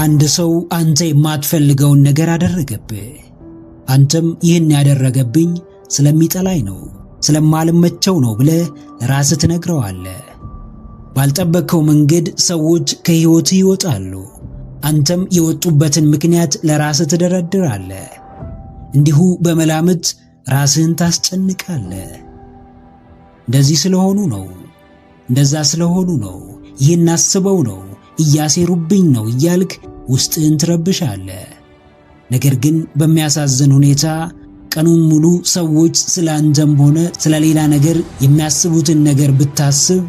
አንድ ሰው አንተ የማትፈልገውን ነገር አደረገብህ። አንተም ይህን ያደረገብኝ ስለሚጠላኝ ነው፣ ስለማልመቸው ነው ብለህ ለራስህ ትነግረዋለህ። ባልጠበቅከው መንገድ ሰዎች ከህይወትህ ይወጣሉ። አንተም የወጡበትን ምክንያት ለራስህ ትደረድራለህ። እንዲሁ በመላምት ራስህን ታስጨንቃለህ። እንደዚህ ስለሆኑ ነው፣ እንደዛ ስለሆኑ ነው፣ ይህን አስበው ነው፣ እያሴሩብኝ ነው እያልክ ውስጥህን ትረብሻለህ። ነገር ግን በሚያሳዝን ሁኔታ ቀኑን ሙሉ ሰዎች ስለ አንተም ሆነ ስለ ሌላ ነገር የሚያስቡትን ነገር ብታስብ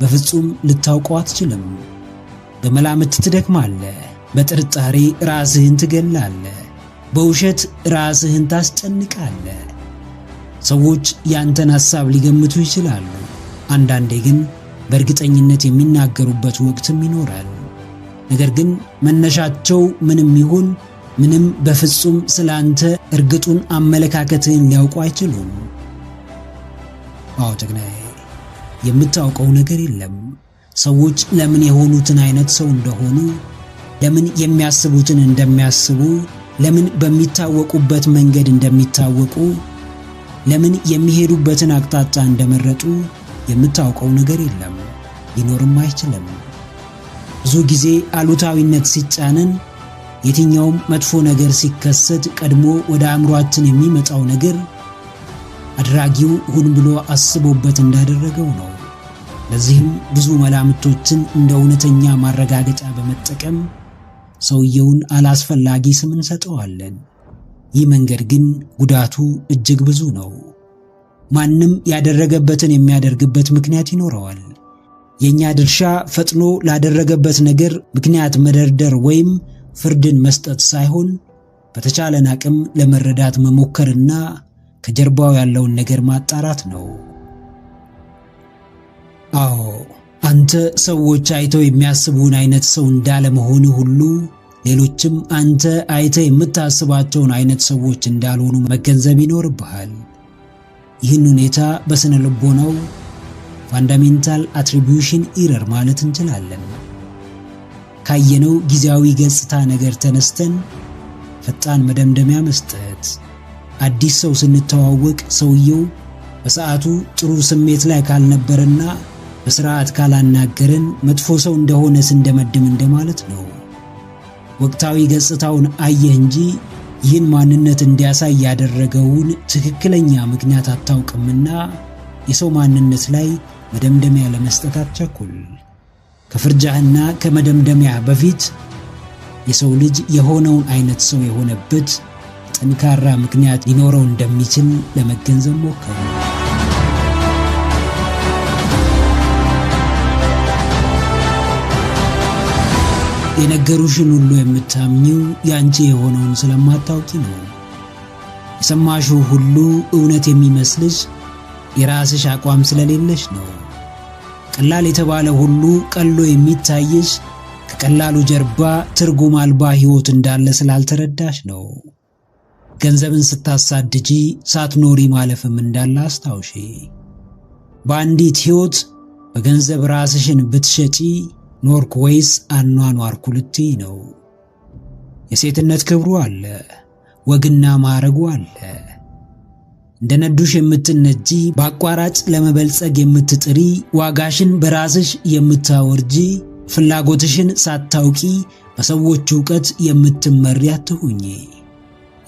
በፍጹም ልታውቀው አትችልም። በመላምት ትደክማለህ፣ በጥርጣሬ ራስህን ትገላለህ፣ በውሸት ራስህን ታስጨንቃለህ። ሰዎች ያንተን ሐሳብ ሊገምቱ ይችላሉ። አንዳንዴ ግን በእርግጠኝነት የሚናገሩበት ወቅትም ይኖራል። ነገር ግን መነሻቸው ምንም ይሁን ምንም በፍጹም ስላንተ እርግጡን አመለካከትህን ሊያውቁ አይችሉም። አዎ ጀግናዬ፣ የምታውቀው ነገር የለም። ሰዎች ለምን የሆኑትን አይነት ሰው እንደሆኑ፣ ለምን የሚያስቡትን እንደሚያስቡ፣ ለምን በሚታወቁበት መንገድ እንደሚታወቁ፣ ለምን የሚሄዱበትን አቅጣጫ እንደመረጡ የምታውቀው ነገር የለም፣ ሊኖርም አይችልም። ብዙ ጊዜ አሉታዊነት ሲጫነን፣ የትኛውም መጥፎ ነገር ሲከሰት ቀድሞ ወደ አእምሮአችን የሚመጣው ነገር አድራጊው ሁን ብሎ አስቦበት እንዳደረገው ነው። ለዚህም ብዙ መላምቶችን እንደ እውነተኛ ማረጋገጫ በመጠቀም ሰውየውን አላስፈላጊ ስም እንሰጠዋለን። ይህ መንገድ ግን ጉዳቱ እጅግ ብዙ ነው። ማንም ያደረገበትን የሚያደርግበት ምክንያት ይኖረዋል። የኛ ድርሻ ፈጥኖ ላደረገበት ነገር ምክንያት መደርደር ወይም ፍርድን መስጠት ሳይሆን በተቻለን አቅም ለመረዳት መሞከርና ከጀርባው ያለውን ነገር ማጣራት ነው። አዎ፣ አንተ ሰዎች አይተው የሚያስቡን አይነት ሰው እንዳለመሆን ሁሉ ሌሎችም አንተ አይተ የምታስባቸውን አይነት ሰዎች እንዳልሆኑ መገንዘብ ይኖርብሃል። ይህን ሁኔታ በስነ ልቦናው ፋንዳሜንታል አትሪቢዩሽን ኢረር ማለት እንችላለን። ካየነው ጊዜያዊ ገጽታ ነገር ተነስተን ፈጣን መደምደሚያ መስጠት። አዲስ ሰው ስንተዋወቅ ሰውየው በሰዓቱ ጥሩ ስሜት ላይ ካልነበረና በስርዓት ካላናገረን መጥፎ ሰው እንደሆነ ስንደመድም እንደማለት ነው። ወቅታዊ ገጽታውን አየህ እንጂ ይህን ማንነት እንዲያሳይ ያደረገውን ትክክለኛ ምክንያት አታውቅምና የሰው ማንነት ላይ መደምደሚያ ለመስጠት አትቸኩል። ከፍርጃህና ከመደምደሚያ በፊት የሰው ልጅ የሆነውን አይነት ሰው የሆነበት ጠንካራ ምክንያት ሊኖረው እንደሚችል ለመገንዘብ ሞክር። የነገሩሽን ሁሉ የምታምኚው ያንቺ የሆነውን ስለማታውቂ ነው። የሰማሽው ሁሉ እውነት የሚመስልሽ የራስሽ አቋም ስለሌለሽ ነው። ቀላል የተባለ ሁሉ ቀሎ የሚታይሽ ከቀላሉ ጀርባ ትርጉም አልባ ሕይወት እንዳለ ስላልተረዳሽ ነው። ገንዘብን ስታሳድጂ ሳትኖሪ ማለፍም እንዳለ አስታውሺ። በአንዲት ሕይወት በገንዘብ ራስሽን ብትሸጪ ኖርክ ወይስ አኗኗርኩ ልትይ ነው። የሴትነት ክብሩ አለ፣ ወግና ማዕረጉ አለ። እንደነዱሽ የምትነጂ፣ በአቋራጭ ለመበልጸግ የምትጥሪ፣ ዋጋሽን በራስሽ የምታወርጂ፣ ፍላጎትሽን ሳታውቂ በሰዎች ዕውቀት የምትመሪ አትሁኚ።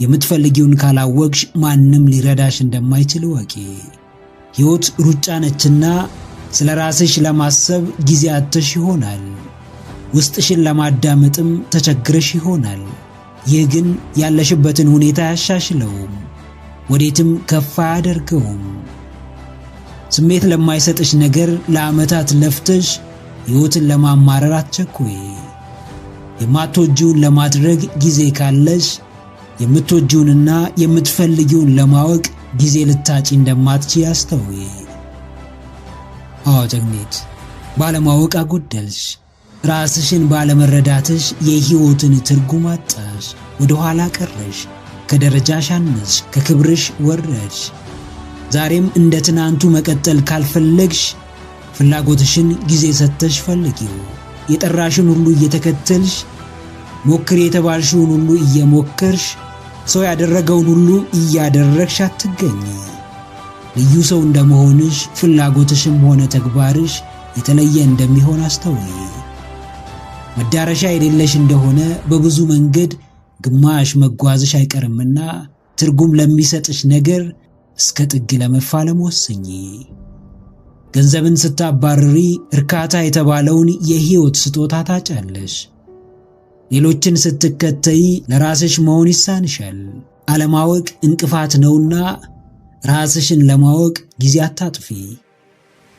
የምትፈልጊውን ካላወቅሽ ማንም ሊረዳሽ እንደማይችል ወቂ። ሕይወት ሩጫ ነችና ስለ ራስሽ ለማሰብ ጊዜ አጥተሽ ይሆናል። ውስጥሽን ለማዳመጥም ተቸግረሽ ይሆናል። ይህ ግን ያለሽበትን ሁኔታ ያሻሽለውም፣ ወዴትም ከፍ አያደርገውም። ስሜት ለማይሰጥሽ ነገር ለዓመታት ለፍተሽ ሕይወትን ለማማረር አትቸኩይ። የማትወጂውን ለማድረግ ጊዜ ካለሽ የምትወጂውንና የምትፈልጊውን ለማወቅ ጊዜ ልታጪ እንደማትችይ አስተውይ። አዎ ጀግኔት፣ ባለማወቅ አጎደልሽ። ራስሽን ባለመረዳትሽ የሕይወትን ትርጉም አጣሽ። ወደ ኋላ ቀረሽ፣ ከደረጃሽ አነስሽ፣ ከክብርሽ ወረድሽ። ዛሬም እንደ ትናንቱ መቀጠል ካልፈለግሽ ፍላጎትሽን ጊዜ ሰጥተሽ ፈልጊው። የጠራሽን ሁሉ እየተከተልሽ ሞክር የተባልሽውን ሁሉ እየሞከርሽ ሰው ያደረገውን ሁሉ እያደረግሽ አትገኝ። ልዩ ሰው እንደመሆንሽ ፍላጎትሽም ሆነ ተግባርሽ የተለየ እንደሚሆን አስተውይ። መዳረሻ የሌለሽ እንደሆነ በብዙ መንገድ ግማሽ መጓዝሽ አይቀርምና ትርጉም ለሚሰጥሽ ነገር እስከ ጥግ ለመፋለም ወስኚ። ገንዘብን ስታባርሪ እርካታ የተባለውን የሕይወት ስጦታ ታጫለሽ። ሌሎችን ስትከተይ ለራስሽ መሆን ይሳንሻል። አለማወቅ እንቅፋት ነውና ራስሽን ለማወቅ ጊዜ አታጥፊ።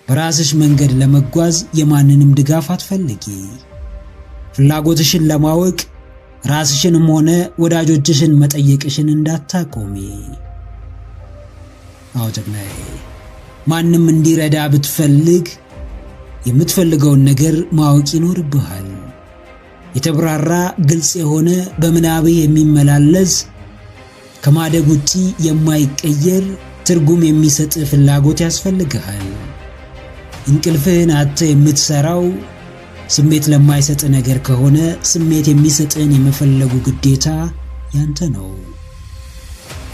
በራስሽ መንገድ ለመጓዝ የማንንም ድጋፍ አትፈልጊ። ፍላጎትሽን ለማወቅ ራስሽንም ሆነ ወዳጆችሽን መጠየቅሽን እንዳታቆሚ። አዎ ጀግናዬ፣ ማንም እንዲረዳ ብትፈልግ የምትፈልገውን ነገር ማወቅ ይኖርብሃል። የተብራራ ግልጽ የሆነ በምናብህ የሚመላለስ ከማደግ ውጪ የማይቀየር ትርጉም የሚሰጥ ፍላጎት ያስፈልግሃል። እንቅልፍህን አጥተህ የምትሰራው ስሜት ለማይሰጥ ነገር ከሆነ ስሜት የሚሰጥን የመፈለጉ ግዴታ ያንተ ነው።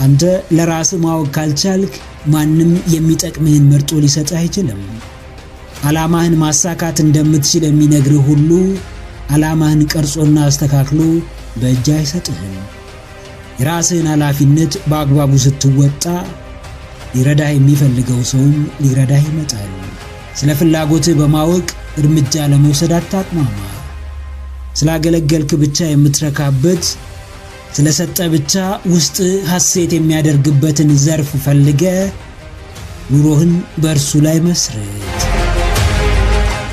አንተ ለራስህ ማወቅ ካልቻልክ ማንም የሚጠቅምህን መርጦ ሊሰጥህ አይችልም። ዓላማህን ማሳካት እንደምትችል የሚነግርህ ሁሉ ዓላማህን ቀርጾና አስተካክሎ በእጅ አይሰጥህም። የራስህን ኃላፊነት በአግባቡ ስትወጣ ሊረዳህ የሚፈልገው ሰውም ሊረዳህ ይመጣል። ስለ ፍላጎትህ በማወቅ እርምጃ ለመውሰድ አታቅማማ። ስላገለገልክ ብቻ የምትረካበት፣ ስለሰጠ ብቻ ውስጥ ሐሴት የሚያደርግበትን ዘርፍ ፈልገ ኑሮህን በእርሱ ላይ መስረት።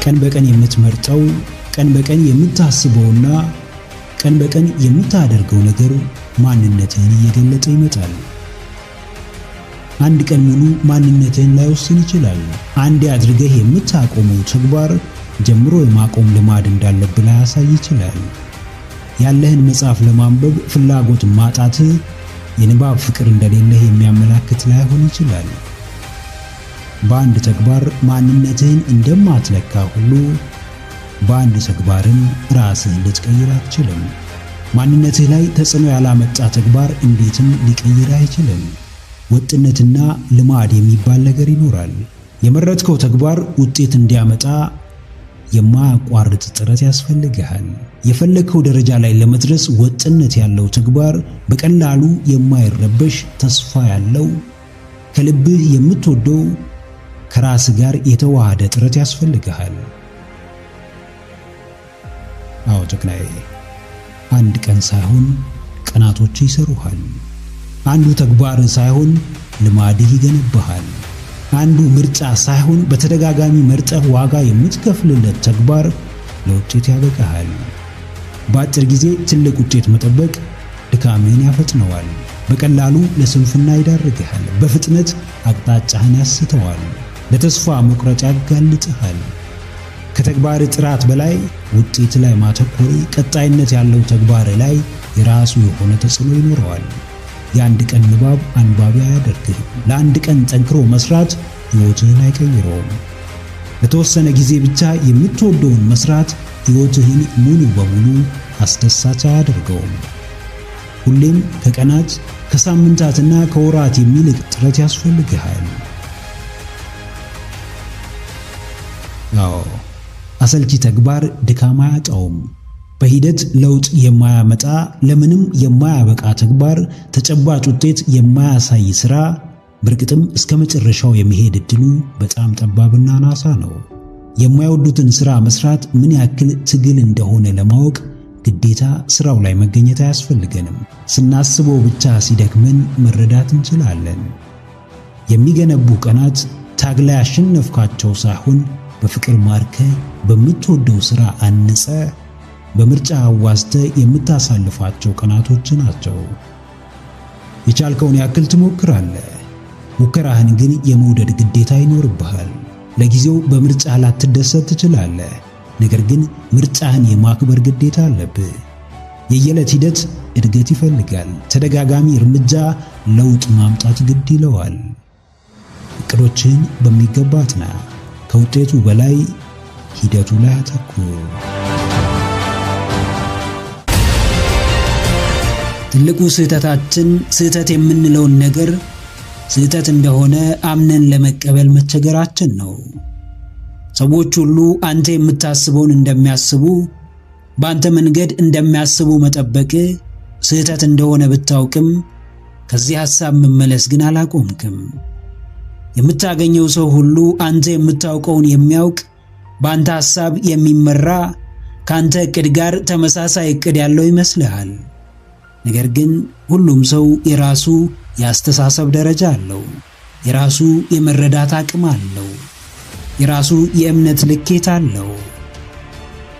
ቀን በቀን የምትመርጠው፣ ቀን በቀን የምታስበውና ቀን በቀን የምታደርገው ነገር ማንነትህን እየገለጠ ይመጣል። አንድ ቀን ሙሉ ማንነትህን ላይወስን ይችላል። አንዴ አድርገህ የምታቆመው ተግባር ጀምሮ የማቆም ልማድ እንዳለብህ ላያሳይ ይችላል። ያለህን መጽሐፍ ለማንበብ ፍላጎት ማጣትህ የንባብ ፍቅር እንደሌለህ የሚያመላክት ላይሆን ይችላል። በአንድ ተግባር ማንነትህን እንደማትለካ ሁሉ በአንድ ተግባርም ራስህን ልትቀይር አትችልም። ማንነትህ ላይ ተጽዕኖ ያላመጣ ተግባር እንዴትም ሊቀይር አይችልም። ወጥነትና ልማድ የሚባል ነገር ይኖራል። የመረጥከው ተግባር ውጤት እንዲያመጣ የማያቋርጥ ጥረት ያስፈልግሃል። የፈለግከው ደረጃ ላይ ለመድረስ ወጥነት ያለው ተግባር፣ በቀላሉ የማይረበሽ ተስፋ ያለው፣ ከልብህ የምትወደው፣ ከራስ ጋር የተዋሃደ ጥረት ያስፈልግሃል። አዎ ጀግናዬ፣ አንድ ቀን ሳይሆን ቀናቶች ይሰሩሃል። አንዱ ተግባር ሳይሆን ልማድህ ይገነባሃል። አንዱ ምርጫ ሳይሆን በተደጋጋሚ መርጠህ ዋጋ የምትከፍልለት ተግባር ለውጤት ያበቃሃል። በአጭር ጊዜ ትልቅ ውጤት መጠበቅ ድካምህን ያፈጥነዋል። በቀላሉ ለስንፍና ይዳርግሃል። በፍጥነት አቅጣጫህን ያስተዋል። ለተስፋ መቁረጥ ያጋልጥሃል። ከተግባር ጥራት በላይ ውጤት ላይ ማተኮር ቀጣይነት ያለው ተግባር ላይ የራሱ የሆነ ተጽዕኖ ይኖረዋል። የአንድ ቀን ንባብ አንባቢ አያደርግህም። ለአንድ ቀን ጠንክሮ መስራት ሕይወትህን አይቀይረውም። ለተወሰነ ጊዜ ብቻ የምትወደውን መስራት ሕይወትህን ሙሉ በሙሉ አስደሳች አያደርገውም። ሁሌም ከቀናት ከሳምንታትና ከወራት የሚልቅ ጥረት ያስፈልግሃል። አዎ፣ አሰልቺ ተግባር ድካም አያጣውም። በሂደት ለውጥ የማያመጣ ለምንም የማያበቃ ተግባር፣ ተጨባጭ ውጤት የማያሳይ ሥራ በእርግጥም እስከ መጨረሻው የሚሄድ እድሉ በጣም ጠባብና ናሳ ነው። የማይወዱትን ሥራ መስራት ምን ያክል ትግል እንደሆነ ለማወቅ ግዴታ ሥራው ላይ መገኘት አያስፈልገንም። ስናስበው ብቻ ሲደክመን መረዳት እንችላለን። የሚገነቡ ቀናት ታግላ ያሸነፍካቸው ሳይሆን በፍቅር ማርከ በምትወደው ሥራ አንጸ በምርጫ አዋዝተ የምታሳልፋቸው ቀናቶች ናቸው። የቻልከውን ያክል ትሞክራለህ። ሙከራህን ግን የመውደድ ግዴታ ይኖርብሃል። ለጊዜው በምርጫ ላትደሰት ትችላለህ፣ ነገር ግን ምርጫህን የማክበር ግዴታ አለብህ። የየዕለት ሂደት እድገት ይፈልጋል። ተደጋጋሚ እርምጃ ለውጥ ማምጣት ግድ ይለዋል። እቅዶችን በሚገባ አጥና። ከውጤቱ በላይ ሂደቱ ላይ አተኩር። ትልቁ ስህተታችን ስህተት የምንለውን ነገር ስህተት እንደሆነ አምነን ለመቀበል መቸገራችን ነው። ሰዎች ሁሉ አንተ የምታስበውን እንደሚያስቡ በአንተ መንገድ እንደሚያስቡ መጠበቅ ስህተት እንደሆነ ብታውቅም ከዚህ ሐሳብ መመለስ ግን አላቆምክም። የምታገኘው ሰው ሁሉ አንተ የምታውቀውን የሚያውቅ በአንተ ሐሳብ የሚመራ ካንተ ዕቅድ ጋር ተመሳሳይ ዕቅድ ያለው ይመስልሃል። ነገር ግን ሁሉም ሰው የራሱ የአስተሳሰብ ደረጃ አለው፣ የራሱ የመረዳት አቅም አለው፣ የራሱ የእምነት ልኬት አለው።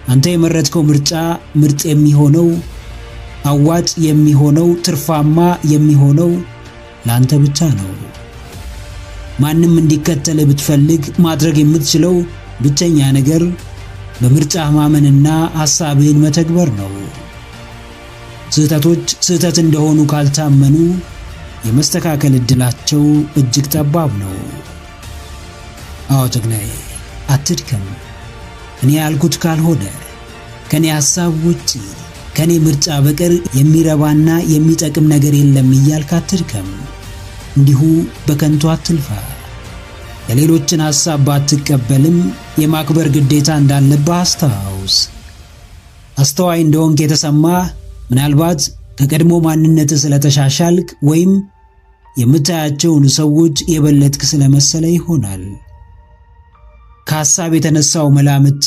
አንተ የመረጥከው ምርጫ ምርጥ የሚሆነው አዋጭ የሚሆነው ትርፋማ የሚሆነው ላንተ ብቻ ነው። ማንም እንዲከተል ብትፈልግ ማድረግ የምትችለው ብቸኛ ነገር በምርጫ ማመንና ሐሳብህን መተግበር ነው። ስህተቶች ስህተት እንደሆኑ ካልታመኑ የመስተካከል ዕድላቸው እጅግ ጠባብ ነው። አዎ ጀግናዬ፣ አትድከም። እኔ ያልኩት ካልሆነ ከኔ ሐሳብ ውጪ ከኔ ምርጫ በቀር የሚረባና የሚጠቅም ነገር የለም እያልክ አትድከም። እንዲሁ በከንቱ አትልፋ። የሌሎችን ሐሳብ ባትቀበልም የማክበር ግዴታ እንዳለብህ አስታውስ። አስተዋይ እንደሆንክ የተሰማህ ምናልባት ከቀድሞ ማንነትህ ስለተሻሻልክ ወይም የምታያቸውን ሰዎች የበለጥክ ስለመሰለ ይሆናል። ከሐሳብ የተነሳው መላምት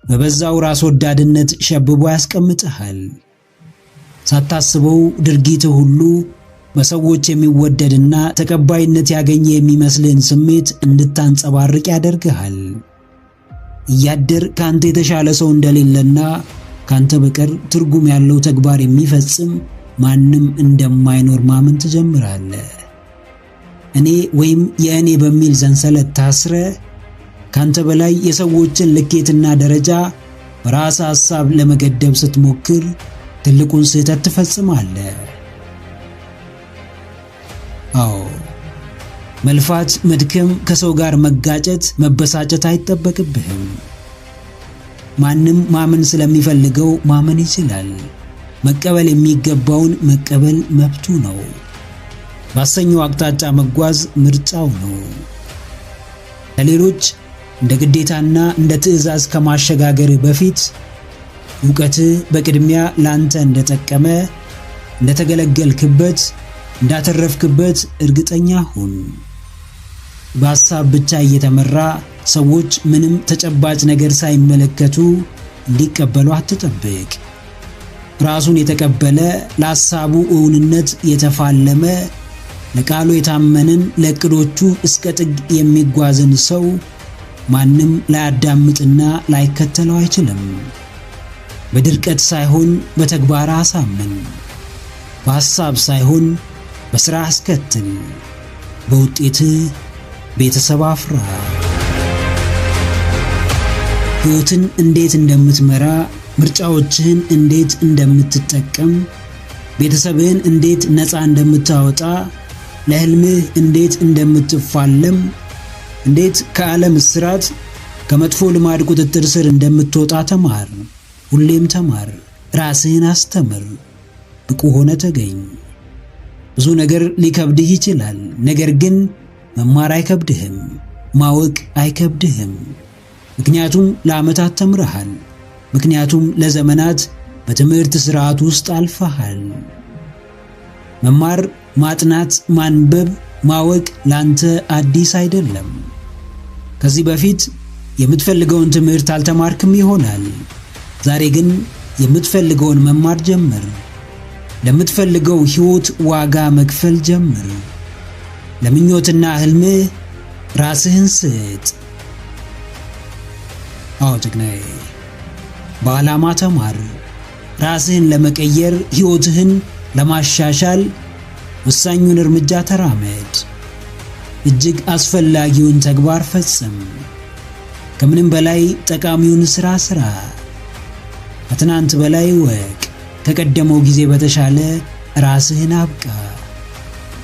በበዛው ራስ ወዳድነት ሸብቦ ያስቀምጥሃል። ሳታስበው ድርጊትህ ሁሉ በሰዎች የሚወደድና ተቀባይነት ያገኘ የሚመስልህን ስሜት እንድታንጸባርቅ ያደርግሃል። እያደር ካንተ የተሻለ ሰው እንደሌለና ካንተ በቀር ትርጉም ያለው ተግባር የሚፈጽም ማንም እንደማይኖር ማመን ትጀምራለህ። እኔ ወይም የእኔ በሚል ሰንሰለት ታስረ ካንተ በላይ የሰዎችን ልኬትና ደረጃ በራስ ሐሳብ ለመገደብ ስትሞክር ትልቁን ስህተት ትፈጽማለህ። አዎ፣ መልፋት፣ መድከም፣ ከሰው ጋር መጋጨት፣ መበሳጨት አይጠበቅብህም። ማንም ማመን ስለሚፈልገው ማመን ይችላል። መቀበል የሚገባውን መቀበል መብቱ ነው። ባሰኘው አቅጣጫ መጓዝ ምርጫው ነው። ለሌሎች እንደ ግዴታና እንደ ትዕዛዝ ከማሸጋገር በፊት ዕውቀትህ በቅድሚያ ላንተ እንደጠቀመ፣ እንደተገለገልክበት፣ እንዳተረፍክበት እርግጠኛ ሁን። በሐሳብ ብቻ እየተመራ ሰዎች ምንም ተጨባጭ ነገር ሳይመለከቱ እንዲቀበሉ አትጠብቅ። ራሱን የተቀበለ ለሐሳቡ እውንነት የተፋለመ ለቃሉ የታመንን ለዕቅዶቹ እስከ ጥግ የሚጓዝን ሰው ማንም ላያዳምጥና ላይከተለው አይችልም። በድርቀት ሳይሆን በተግባር አሳምን። በሐሳብ ሳይሆን በሥራ አስከትል። በውጤትህ ቤተሰብ አፍራ። ሕይወትን እንዴት እንደምትመራ፣ ምርጫዎችህን እንዴት እንደምትጠቀም፣ ቤተሰብህን እንዴት ነፃ እንደምታወጣ፣ ለሕልምህ እንዴት እንደምትፋለም፣ እንዴት ከዓለም እስራት ከመጥፎ ልማድ ቁጥጥር ስር እንደምትወጣ ተማር። ሁሌም ተማር። ራስህን አስተምር። ብቁ ሆነ ተገኝ። ብዙ ነገር ሊከብድህ ይችላል። ነገር ግን መማር አይከብድህም። ማወቅ አይከብድህም። ምክንያቱም ለዓመታት ተምረሃል። ምክንያቱም ለዘመናት በትምህርት ስርዓት ውስጥ አልፈሃል። መማር፣ ማጥናት፣ ማንበብ፣ ማወቅ ላንተ አዲስ አይደለም። ከዚህ በፊት የምትፈልገውን ትምህርት አልተማርክም ይሆናል። ዛሬ ግን የምትፈልገውን መማር ጀምር። ለምትፈልገው ሕይወት ዋጋ መክፈል ጀምር። ለምኞትና ሕልምህ ራስህን ስጥ። አዎ ጀግናዬ፣ በዓላማ ተማር። ራስህን ለመቀየር፣ ሕይወትህን ለማሻሻል ወሳኙን እርምጃ ተራመድ። እጅግ አስፈላጊውን ተግባር ፈጽም። ከምንም በላይ ጠቃሚውን ሥራ ሥራ። ከትናንት በላይ ወቅ። ከቀደመው ጊዜ በተሻለ ራስህን አብቃ።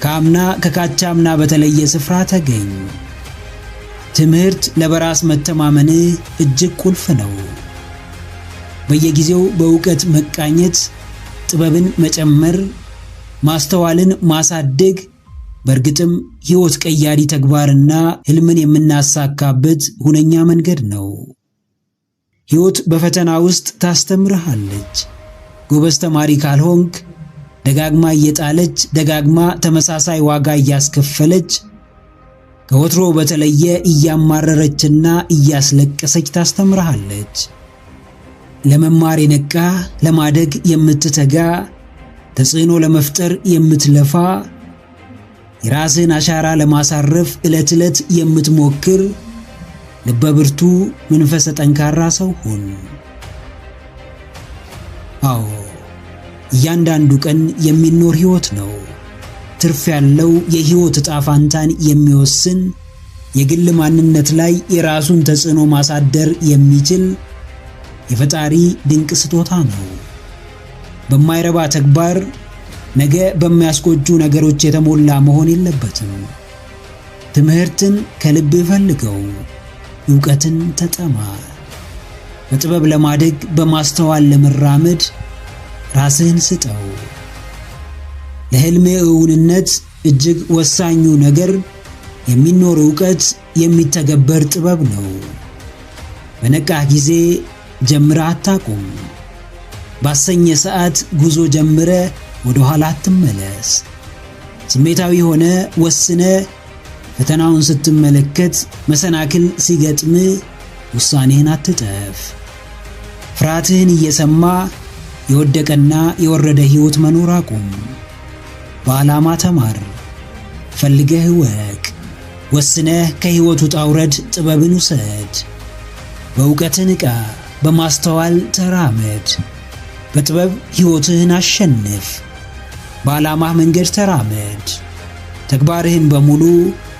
ከአምና ከካቻምና በተለየ ስፍራ ተገኝ። ትምህርት ለበራስ መተማመንህ እጅግ ቁልፍ ነው። በየጊዜው በእውቀት መቃኘት ጥበብን መጨመር፣ ማስተዋልን ማሳደግ በእርግጥም ሕይወት ቀያሪ ተግባርና ህልምን የምናሳካበት ሁነኛ መንገድ ነው። ሕይወት በፈተና ውስጥ ታስተምርሃለች። ጎበዝ ተማሪ ካልሆንክ ደጋግማ እየጣለች ደጋግማ ተመሳሳይ ዋጋ እያስከፈለች ከወትሮ በተለየ እያማረረችና እያስለቀሰች ታስተምርሃለች። ለመማር የነቃ ለማደግ የምትተጋ ተጽዕኖ ለመፍጠር የምትለፋ የራስን አሻራ ለማሳረፍ ዕለት ዕለት የምትሞክር ልበ ብርቱ መንፈሰ ጠንካራ ሰው ሁን። አዎ እያንዳንዱ ቀን የሚኖር ሕይወት ነው። ትርፍ ያለው የሕይወት ዕጣ ፋንታን የሚወስን የግል ማንነት ላይ የራሱን ተጽዕኖ ማሳደር የሚችል የፈጣሪ ድንቅ ስጦታ ነው። በማይረባ ተግባር ነገ በሚያስቆጩ ነገሮች የተሞላ መሆን የለበትም። ትምህርትን ከልብ ፈልገው፣ ዕውቀትን ተጠማ። በጥበብ ለማደግ በማስተዋል ለመራመድ ራስህን ስጠው። ለሕልምህ እውንነት እጅግ ወሳኙ ነገር የሚኖር ዕውቀት፣ የሚተገበር ጥበብ ነው። በነቃህ ጊዜ ጀምረህ አታቁም። ባሰኘ ሰዓት ጉዞ ጀምረ ወደ ኋላ አትመለስ። ስሜታዊ ሆነ ወስነ ፈተናውን ስትመለከት መሰናክል ሲገጥም ውሳኔህን አትጠፍ። ፍርሃትህን እየሰማ የወደቀና የወረደ ሕይወት መኖር አቁም። በዓላማ ተማር፣ ፈልገህ እወቅ። ወስነህ ከሕይወት ውጣ ውረድ ጥበብን ውሰድ። በዕውቀትህ ንቃ፣ በማስተዋል ተራመድ። በጥበብ ሕይወትህን አሸንፍ። በዓላማህ መንገድ ተራመድ። ተግባርህን በሙሉ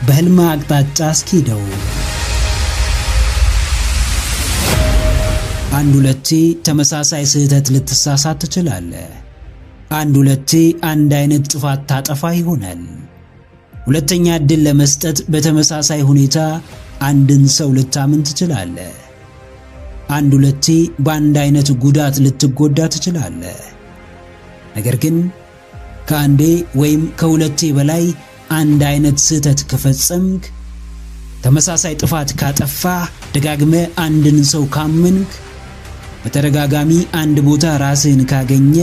በሕልም አቅጣጫ አስኪደው። አንድ ሁለቴ ተመሳሳይ ስህተት ልትሳሳት ትችላለህ። አንድ ሁለቴ አንድ አይነት ጥፋት ታጠፋ ይሆናል። ሁለተኛ ዕድል ለመስጠት በተመሳሳይ ሁኔታ አንድን ሰው ልታምን ትችላለህ። አንድ ሁለቴ በአንድ አይነት ጉዳት ልትጎዳ ትችላለህ። ነገር ግን ከአንዴ ወይም ከሁለቴ በላይ አንድ አይነት ስህተት ከፈጸምክ፣ ተመሳሳይ ጥፋት ካጠፋ፣ ደጋግመ አንድን ሰው ካመንክ፣ በተደጋጋሚ አንድ ቦታ ራስህን ካገኘ፣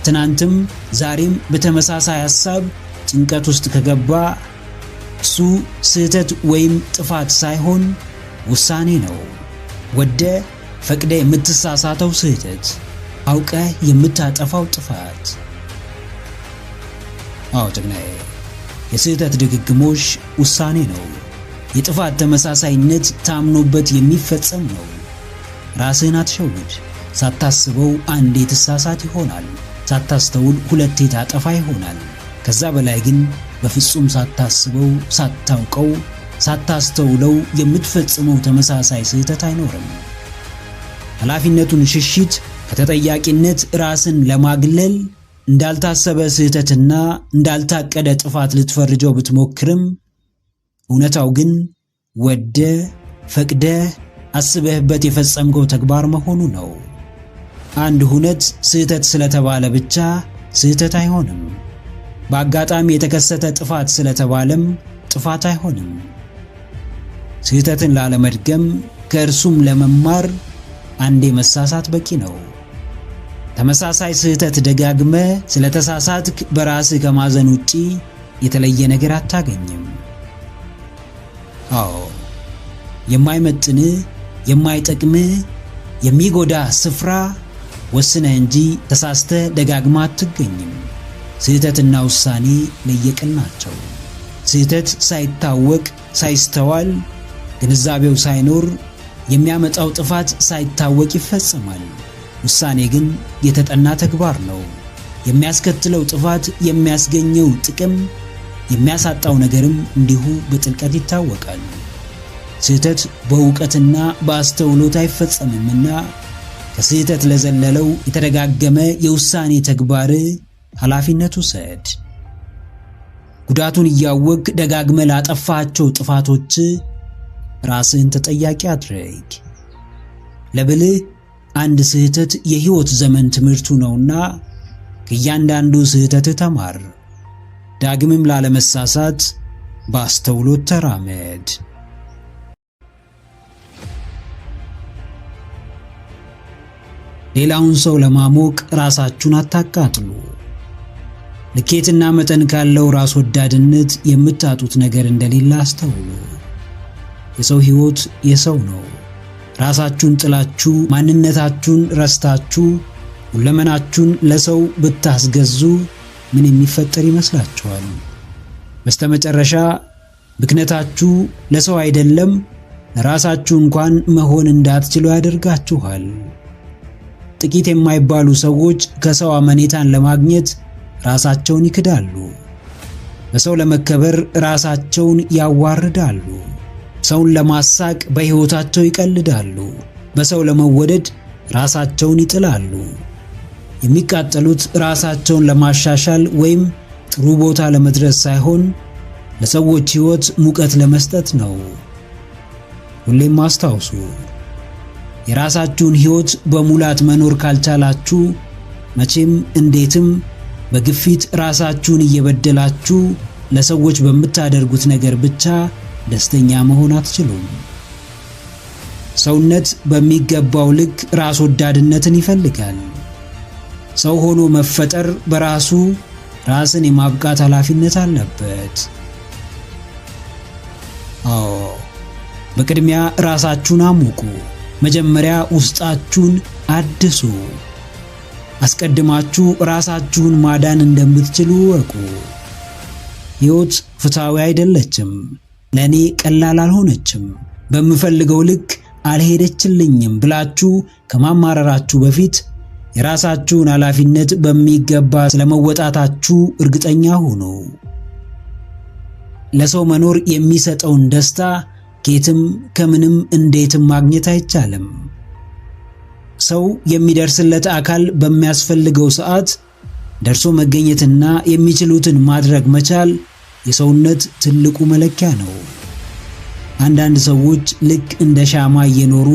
ትናንትም ዛሬም በተመሳሳይ ሐሳብ ጭንቀት ውስጥ ከገባ፣ እሱ ስህተት ወይም ጥፋት ሳይሆን ውሳኔ ነው። ወደ ፈቅደ የምትሳሳተው ስህተት፣ አውቀ የምታጠፋው ጥፋት። አዎ ጀግናዬ፣ የስህተት ድግግሞሽ ውሳኔ ነው። የጥፋት ተመሳሳይነት ታምኖበት የሚፈጸም ነው። ራስህን አትሸውድ። ሳታስበው አንዴ ትሳሳት ይሆናል። ሳታስተውል ሁለቴ ታጠፋ ይሆናል። ከዛ በላይ ግን በፍጹም ሳታስበው፣ ሳታውቀው፣ ሳታስተውለው የምትፈጽመው ተመሳሳይ ስህተት አይኖርም። ኃላፊነቱን ሽሽት ከተጠያቂነት ራስን ለማግለል እንዳልታሰበ ስህተትና እንዳልታቀደ ጥፋት ልትፈርጀው ብትሞክርም፣ እውነታው ግን ወደ ፈቅደ አስበህበት የፈጸምከው ተግባር መሆኑ ነው። አንድ ሁነት ስህተት ስለተባለ ብቻ ስህተት አይሆንም። በአጋጣሚ የተከሰተ ጥፋት ስለተባለም ጥፋት አይሆንም። ስህተትን ላለመድገም ከእርሱም ለመማር አንዴ መሳሳት በቂ ነው። ተመሳሳይ ስህተት ደጋግመ ስለተሳሳትክ በራስህ ከማዘን ውጪ የተለየ ነገር አታገኝም። አዎ የማይመጥን የማይጠቅም የሚጎዳ ስፍራ ወስነህ እንጂ ተሳስተ ደጋግማ አትገኝም። ስህተትና ውሳኔ ለየቅል ናቸው። ስህተት ሳይታወቅ ሳይስተዋል ግንዛቤው ሳይኖር የሚያመጣው ጥፋት ሳይታወቅ ይፈጸማል። ውሳኔ ግን የተጠና ተግባር ነው። የሚያስከትለው ጥፋት የሚያስገኘው ጥቅም የሚያሳጣው ነገርም እንዲሁ በጥልቀት ይታወቃል። ስህተት በእውቀትና በአስተውሎት አይፈጸምምና ከስህተት ለዘለለው የተደጋገመ የውሳኔ ተግባር ኃላፊነት ውሰድ። ጉዳቱን እያወቅ ደጋግመ ላጠፋቸው ጥፋቶች ራስህን ተጠያቂ አድርግ። ለብልህ አንድ ስህተት የሕይወት ዘመን ትምህርቱ ነውና ከእያንዳንዱ ስህተት ተማር። ዳግምም ላለመሳሳት በአስተውሎት ተራመድ። ሌላውን ሰው ለማሞቅ ራሳችሁን አታቃጥሉ። ልኬትና መጠን ካለው ራስ ወዳድነት የምታጡት ነገር እንደሌለ አስተውሉ። የሰው ሕይወት የሰው ነው። ራሳችሁን ጥላችሁ ማንነታችሁን ረስታችሁ ሁለመናችሁን ለሰው ብታስገዙ ምን የሚፈጠር ይመስላችኋል? በስተመጨረሻ ብክነታችሁ ለሰው አይደለም ለራሳችሁ እንኳን መሆን እንዳትችሉ ያደርጋችኋል። ጥቂት የማይባሉ ሰዎች ከሰው አመኔታን ለማግኘት ራሳቸውን ይክዳሉ። በሰው ለመከበር ራሳቸውን ያዋርዳሉ። ሰውን ለማሳቅ በሕይወታቸው ይቀልዳሉ። በሰው ለመወደድ ራሳቸውን ይጥላሉ። የሚቃጠሉት ራሳቸውን ለማሻሻል ወይም ጥሩ ቦታ ለመድረስ ሳይሆን ለሰዎች ሕይወት ሙቀት ለመስጠት ነው። ሁሌም አስታውሱ፣ የራሳችሁን ሕይወት በሙላት መኖር ካልቻላችሁ መቼም እንዴትም በግፊት ራሳችሁን እየበደላችሁ ለሰዎች በምታደርጉት ነገር ብቻ ደስተኛ መሆን አትችሉም። ሰውነት በሚገባው ልክ ራስ ወዳድነትን ይፈልጋል። ሰው ሆኖ መፈጠር በራሱ ራስን የማብቃት ኃላፊነት አለበት። በቅድሚያ ራሳችሁን አሙቁ። መጀመሪያ ውስጣችሁን አድሱ። አስቀድማችሁ ራሳችሁን ማዳን እንደምትችሉ እወቁ። ሕይወት ፍትሃዊ አይደለችም። ለኔ ቀላል አልሆነችም፣ በምፈልገው ልክ አልሄደችልኝም ብላችሁ ከማማረራችሁ በፊት የራሳችሁን ኃላፊነት በሚገባ ስለመወጣታችሁ እርግጠኛ ሁኑ። ለሰው መኖር የሚሰጠውን ደስታ ከየትም ከምንም እንዴትም ማግኘት አይቻልም። ሰው የሚደርስለት አካል በሚያስፈልገው ሰዓት ደርሶ መገኘትና የሚችሉትን ማድረግ መቻል የሰውነት ትልቁ መለኪያ ነው። አንዳንድ ሰዎች ልክ እንደ ሻማ እየኖሩ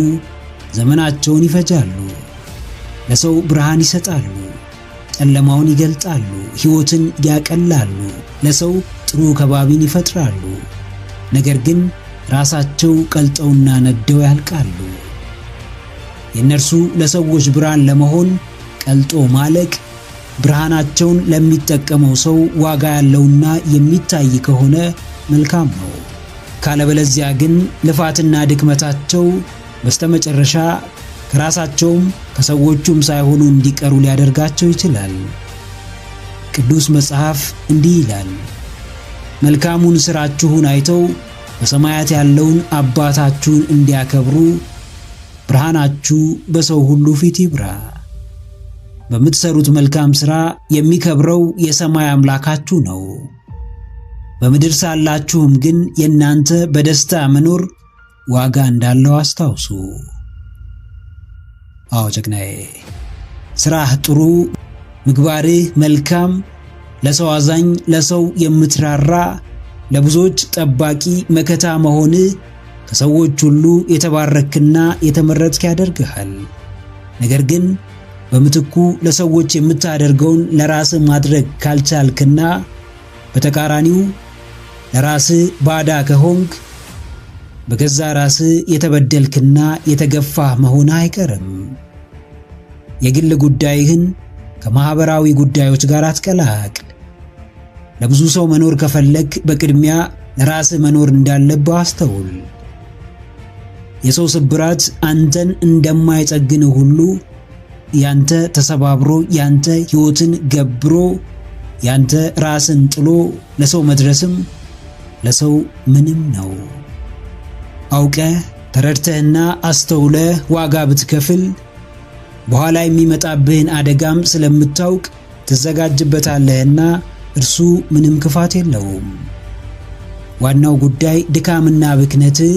ዘመናቸውን ይፈጃሉ። ለሰው ብርሃን ይሰጣሉ፣ ጨለማውን ይገልጣሉ፣ ሕይወትን ያቀላሉ፣ ለሰው ጥሩ ከባቢን ይፈጥራሉ። ነገር ግን ራሳቸው ቀልጠውና ነደው ያልቃሉ። የእነርሱ ለሰዎች ብርሃን ለመሆን ቀልጦ ማለቅ ብርሃናቸውን ለሚጠቀመው ሰው ዋጋ ያለውና የሚታይ ከሆነ መልካም ነው። ካለበለዚያ ግን ልፋትና ድክመታቸው በስተመጨረሻ ከራሳቸውም ከሰዎቹም ሳይሆኑ እንዲቀሩ ሊያደርጋቸው ይችላል። ቅዱስ መጽሐፍ እንዲህ ይላል፣ መልካሙን ሥራችሁን አይተው በሰማያት ያለውን አባታችሁን እንዲያከብሩ ብርሃናችሁ በሰው ሁሉ ፊት ይብራ። በምትሰሩት መልካም ሥራ የሚከብረው የሰማይ አምላካችሁ ነው። በምድር ሳላችሁም ግን የእናንተ በደስታ መኖር ዋጋ እንዳለው አስታውሱ። አዎ ጀግናዬ፣ ሥራህ ጥሩ፣ ምግባርህ መልካም፣ ለሰው አዛኝ፣ ለሰው የምትራራ፣ ለብዙዎች ጠባቂ መከታ መሆንህ ከሰዎች ሁሉ የተባረክና የተመረጥክ ያደርግሃል። ነገር ግን በምትኩ ለሰዎች የምታደርገውን ለራስህ ማድረግ ካልቻልክና በተቃራኒው ለራስህ ባዳ ከሆንክ በገዛ ራስህ የተበደልክና የተገፋህ መሆንህ አይቀርም። የግል ጉዳይህን ከማህበራዊ ጉዳዮች ጋር አትቀላቅል። ለብዙ ሰው መኖር ከፈለክ በቅድሚያ ለራስህ መኖር እንዳለብህ አስተውል። የሰው ስብራት አንተን እንደማይጠግንህ ሁሉ ያንተ ተሰባብሮ ያንተ ሕይወትን ገብሮ ያንተ ራስን ጥሎ ለሰው መድረስም ለሰው ምንም ነው። አውቀህ ተረድተህና አስተውለህ ዋጋ ብትከፍል በኋላ የሚመጣብህን አደጋም ስለምታውቅ ትዘጋጅበታለህና እርሱ ምንም ክፋት የለውም። ዋናው ጉዳይ ድካምና ብክነትህ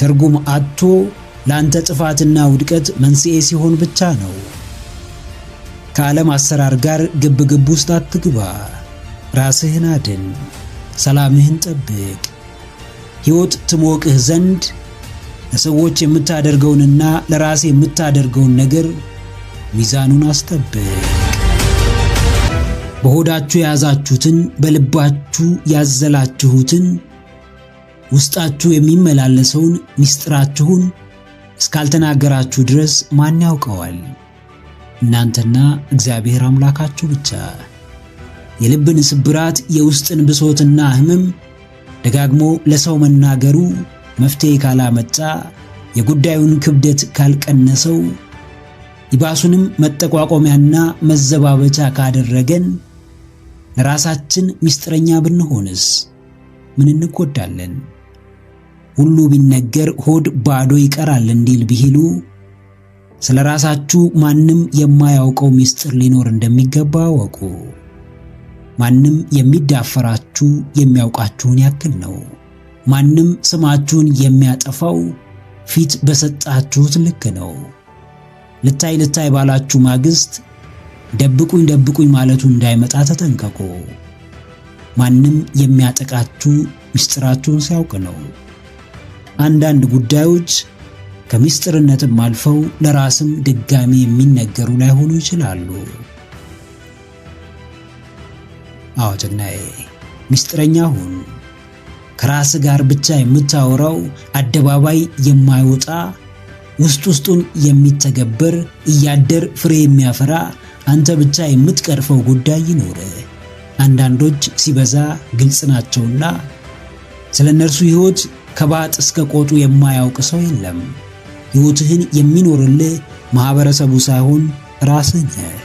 ትርጉም አጥቶ ለአንተ ጥፋትና ውድቀት መንስኤ ሲሆን ብቻ ነው። ከዓለም አሰራር ጋር ግብግብ ውስጥ አትግባ። ራስህን አድን፣ ሰላምህን ጠብቅ። ሕይወት ትሞቅህ ዘንድ ለሰዎች የምታደርገውንና ለራስ የምታደርገውን ነገር ሚዛኑን አስጠብቅ። በሆዳችሁ የያዛችሁትን በልባችሁ ያዘላችሁትን ውስጣችሁ የሚመላለሰውን ምስጢራችሁን እስካልተናገራችሁ ድረስ ማን ያውቀዋል? እናንተና እግዚአብሔር አምላካችሁ ብቻ። የልብን ስብራት የውስጥን ብሶትና ሕመም ደጋግሞ ለሰው መናገሩ መፍትሄ ካላመጣ የጉዳዩን ክብደት ካልቀነሰው ይባሱንም መጠቋቆሚያና መዘባበቻ ካደረገን ለራሳችን ምስጢረኛ ብንሆንስ ምን እንጎዳለን? ሁሉ ቢነገር ሆድ ባዶ ይቀራል እንዲል ብሂሉ ስለ ራሳችሁ ማንም የማያውቀው ምስጢር ሊኖር እንደሚገባ ወቁ። ማንም የሚዳፈራችሁ የሚያውቃችሁን ያክል ነው። ማንም ስማችሁን የሚያጠፋው ፊት በሰጣችሁት ልክ ነው። ልታይ ባላችሁ ማግስት ደብቁኝ ማለቱ እንዳይመጣ ተጠንቀቁ። ማንም የሚያጠቃችሁ ምስጢራችሁን ሲያውቅ ነው። አንዳንድ ጉዳዮች ከምስጢርነትም አልፈው ለራስም ድጋሚ የሚነገሩ ላይሆኑ ይችላሉ። አዎ ጀግናዬ፣ ምስጢረኛ ሁን። ከራስ ጋር ብቻ የምታወራው አደባባይ የማይወጣ ውስጡን የሚተገበር እያደር ፍሬ የሚያፈራ አንተ ብቻ የምትቀርፈው ጉዳይ ይኖር። አንዳንዶች ሲበዛ ግልጽ ናቸውና ስለነርሱ ሕይወት ከባጥ እስከ ቆጡ የማያውቅ ሰው የለም። ሕይወትህን የሚኖርልህ ማህበረሰቡ ሳይሆን ራስህ ነህ።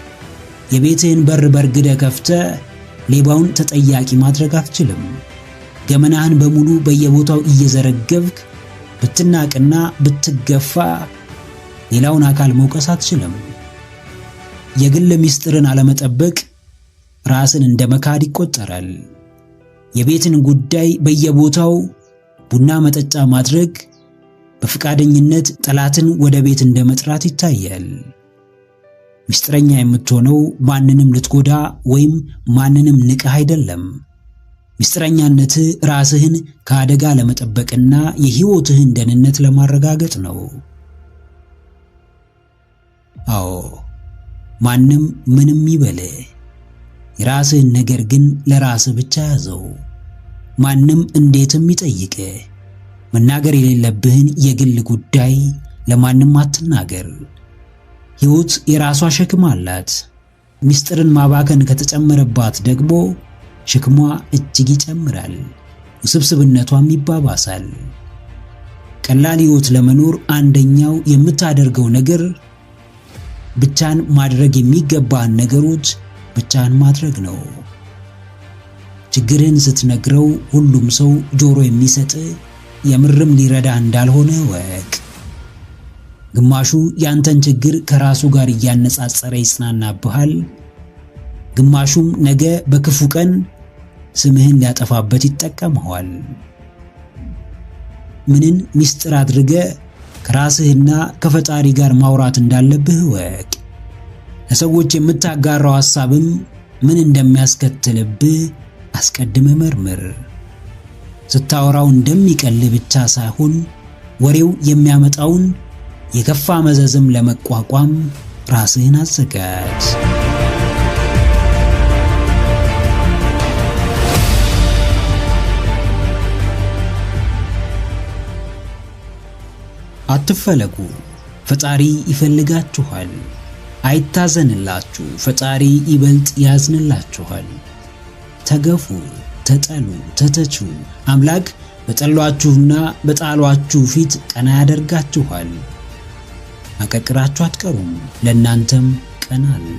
የቤትህን በር በርግደህ ከፍተህ ሌባውን ተጠያቂ ማድረግ አትችልም። ገመናህን በሙሉ በየቦታው እየዘረገብክ ብትናቅና ብትገፋ ሌላውን አካል መውቀስ አትችልም። የግል ምስጢርን አለመጠበቅ ራስን እንደ መካድ ይቆጠራል። የቤትን ጉዳይ በየቦታው ቡና መጠጫ ማድረግ በፍቃደኝነት ጠላትን ወደ ቤት እንደመጥራት ይታያል። ምስጢረኛ የምትሆነው ማንንም ልትጎዳ ወይም ማንንም ንቀህ አይደለም። ምስጢረኛነት ራስህን ከአደጋ ለመጠበቅና የሕይወትህን ደህንነት ለማረጋገጥ ነው። አዎ ማንም ምንም ይበል፣ የራስህን ነገር ግን ለራስህ ብቻ ያዘው። ማንም እንዴትም ይጠይቅ። መናገር የሌለብህን የግል ጉዳይ ለማንም አትናገር። ሕይወት የራሷ ሸክም አላት። ምስጢርን ማባከን ከተጨመረባት ደግሞ ሸክሟ እጅግ ይጨምራል፣ ውስብስብነቷም ይባባሳል። ቀላል ሕይወት ለመኖር አንደኛው የምታደርገው ነገር ብቻን ማድረግ የሚገባህን ነገሮች ብቻን ማድረግ ነው። ችግርህን ስትነግረው ሁሉም ሰው ጆሮ የሚሰጥ የምርም ሊረዳህ እንዳልሆነ ወቅ። ግማሹ ያንተን ችግር ከራሱ ጋር እያነጻጸረ ይጽናናብሃል። ግማሹም ነገ በክፉ ቀን ስምህን ሊያጠፋበት ይጠቀመዋል። ምንን ምስጢር አድርገ ከራስህና ከፈጣሪ ጋር ማውራት እንዳለብህ ወቅ። ለሰዎች የምታጋራው ሐሳብም ምን እንደሚያስከትልብህ አስቀድመ መርምር። ስታወራው እንደሚቀል ብቻ ሳይሆን ወሬው የሚያመጣውን የከፋ መዘዝም ለመቋቋም ራስህን አዘጋጅ። አትፈለጉ፣ ፈጣሪ ይፈልጋችኋል። አይታዘንላችሁ፣ ፈጣሪ ይበልጥ ያዝንላችኋል። ተገፉ፣ ተጠሉ፣ ተተቹ፣ አምላክ በጠሏችሁና በጣሏችሁ ፊት ቀና ያደርጋችኋል። አቀቅራችሁ አትቀሩም፣ ለእናንተም ቀን አለ።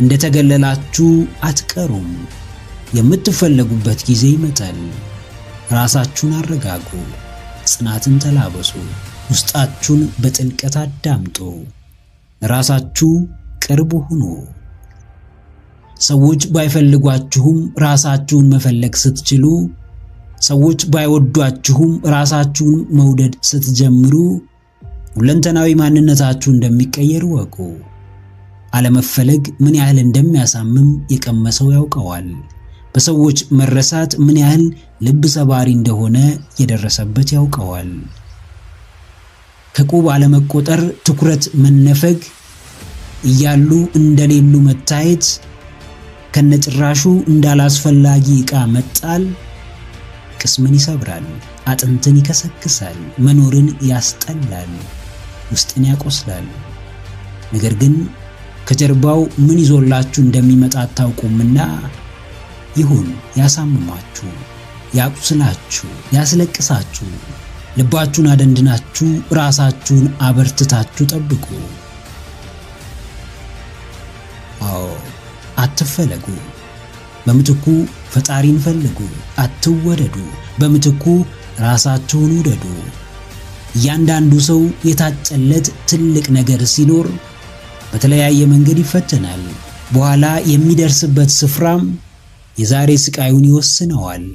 እንደተገለላችሁ አትቀሩም፣ የምትፈለጉበት ጊዜ ይመጣል። ራሳችሁን አረጋጉ፣ ጽናትን ተላበሱ፣ ውስጣችሁን በጥልቀት አዳምጡ፣ ራሳችሁ ቅርብ ሁኑ። ሰዎች ባይፈልጓችሁም ራሳችሁን መፈለግ ስትችሉ፣ ሰዎች ባይወዷችሁም ራሳችሁን መውደድ ስትጀምሩ ሁለንተናዊ ማንነታችሁ እንደሚቀየር ወቁ። አለመፈለግ ምን ያህል እንደሚያሳምም የቀመሰው ያውቀዋል። በሰዎች መረሳት ምን ያህል ልብ ሰባሪ እንደሆነ የደረሰበት ያውቀዋል። ከቁብ አለመቆጠር፣ ትኩረት መነፈግ፣ እያሉ እንደሌሉ መታየት፣ ከነጭራሹ እንዳላስፈላጊ ዕቃ መጣል ቅስምን ይሰብራል፣ አጥንትን ይከሰክሳል፣ መኖርን ያስጠላል፣ ውስጥን ያቆስላል። ነገር ግን ከጀርባው ምን ይዞላችሁ እንደሚመጣ አታውቁምና ይሁን ያሳምማችሁ፣ ያቁስላችሁ፣ ያስለቅሳችሁ፣ ልባችሁን አደንድናችሁ ራሳችሁን አበርትታችሁ ጠብቁ። አዎ አትፈለጉ፣ በምትኩ ፈጣሪን ፈልጉ። አትወደዱ፣ በምትኩ ራሳችሁን ውደዱ። እያንዳንዱ ሰው የታጨለት ትልቅ ነገር ሲኖር በተለያየ መንገድ ይፈተናል። በኋላ የሚደርስበት ስፍራም የዛሬ ስቃዩን ይወስነዋል።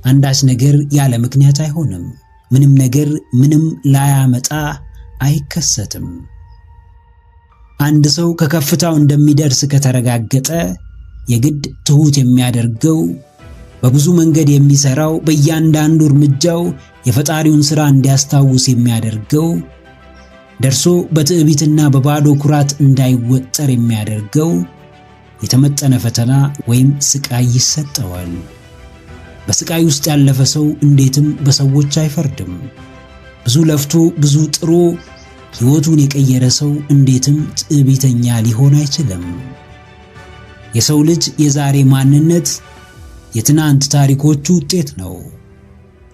አንዳች ነገር ያለ ምክንያት አይሆንም። ምንም ነገር ምንም ላያመጣ አይከሰትም። አንድ ሰው ከከፍታው እንደሚደርስ ከተረጋገጠ የግድ ትሁት የሚያደርገው፣ በብዙ መንገድ የሚሰራው፣ በእያንዳንዱ እርምጃው የፈጣሪውን ሥራ እንዲያስታውስ የሚያደርገው፣ ደርሶ በትዕቢትና በባዶ ኩራት እንዳይወጠር የሚያደርገው የተመጠነ ፈተና ወይም ስቃይ ይሰጠዋል። በስቃይ ውስጥ ያለፈ ሰው እንዴትም በሰዎች አይፈርድም። ብዙ ለፍቶ ብዙ ጥሮ ሕይወቱን የቀየረ ሰው እንዴትም ትዕቢተኛ ሊሆን አይችልም። የሰው ልጅ የዛሬ ማንነት የትናንት ታሪኮቹ ውጤት ነው።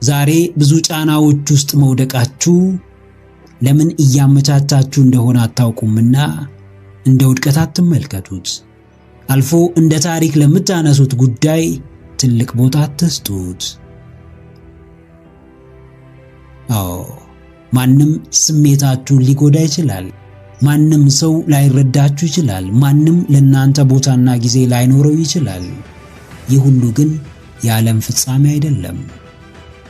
ዛሬ ብዙ ጫናዎች ውስጥ መውደቃችሁ ለምን እያመቻቻችሁ እንደሆነ አታውቁምና እንደ ውድቀት አትመልከቱት። አልፎ እንደ ታሪክ ለምታነሱት ጉዳይ ትልቅ ቦታ አትስጡት። አዎ ማንም ስሜታችሁን ሊጎዳ ይችላል። ማንም ሰው ላይረዳችሁ ይችላል። ማንም ለእናንተ ቦታና ጊዜ ላይኖረው ይችላል። ይህ ሁሉ ግን የዓለም ፍጻሜ አይደለም።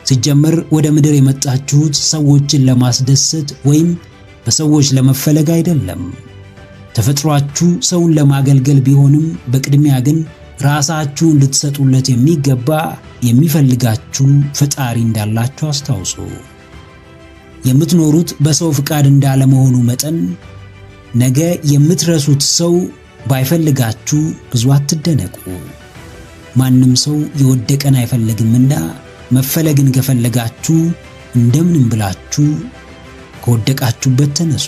ሲጀመር ወደ ምድር የመጣችሁት ሰዎችን ለማስደሰት ወይም በሰዎች ለመፈለግ አይደለም። ተፈጥሯችሁ ሰውን ለማገልገል ቢሆንም በቅድሚያ ግን ራሳችሁን ልትሰጡለት የሚገባ የሚፈልጋችሁ ፈጣሪ እንዳላችሁ አስታውሱ። የምትኖሩት በሰው ፍቃድ እንዳለመሆኑ መጠን ነገ የምትረሱት ሰው ባይፈልጋችሁ ብዙ አትደነቁ። ማንም ሰው የወደቀን አይፈልግምና መፈለግን ከፈለጋችሁ እንደምንም ብላችሁ ከወደቃችሁበት ተነሱ።